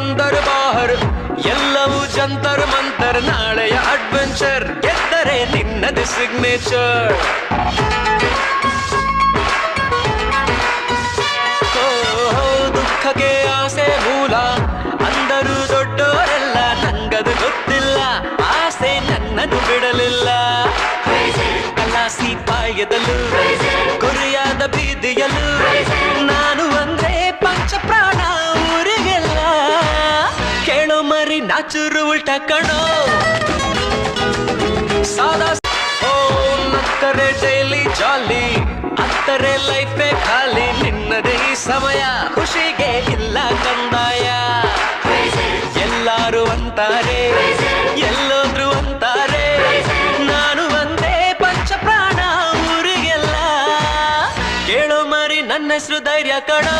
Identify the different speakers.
Speaker 1: ಅಂದರ್ ಬಾಹರ್ ಎಲ್ಲವೂ ಜಂತರ್ ಮಂತರ್ ನಾಳೆಯ ಅಡ್ವೆಂಚರ್ ಗೆದ್ದರೆ ನಿನ್ನದು ಸಿಗ್ನೇಚರ್ ದುಃಖಕ್ಕೆ ಆಸೆ ಮೂಲ ಅಂದರು ದೊಡ್ಡೋರೆಲ್ಲ ನಂಗದು ಗೊತ್ತಿಲ್ಲ ಆಸೆ ನನ್ನದು ಬಿಡಲಿಲ್ಲ ಕಲಾಸಿ ಪಾಯದಲ್ಲೂ ಗುರಿಯಾದ ಬೀದಿಯಲ್ಲೂ ನಾನು ಅಂದ್ರೆ ಪಂಚಪ್ರಾಣ ಊರಿಗೆಲ್ಲ ಕೇಳೋ ಮರಿ ನಾಚೂರು ಉಲ್ಟ ಕಣೋ ಸಾದಾ ನಕ್ಕರೆ ಡೈಲಿ ಜಾಲಿ ಅತ್ತರೆ ಲೈಫೇ ಖಾಲಿ ನಿನ್ನದೇ ಈ ಸಮಯ ಖುಷಿಗೆ ಇಲ್ಲ ಕಂದಾಯ ಎಲ್ಲಾರು ಅಂತಾರೆ ಎಲ್ಲೋದ್ರು ಅಂತಾರೆ ನಾನು ಒಂದೇ ಪಂಚಪ್ರಾಣ ಊರಿಗೆಲ್ಲ ಕೇಳೋ ಮರಿ ನನ್ನ ಹೆಸರು ಧೈರ್ಯ ಕಣೋ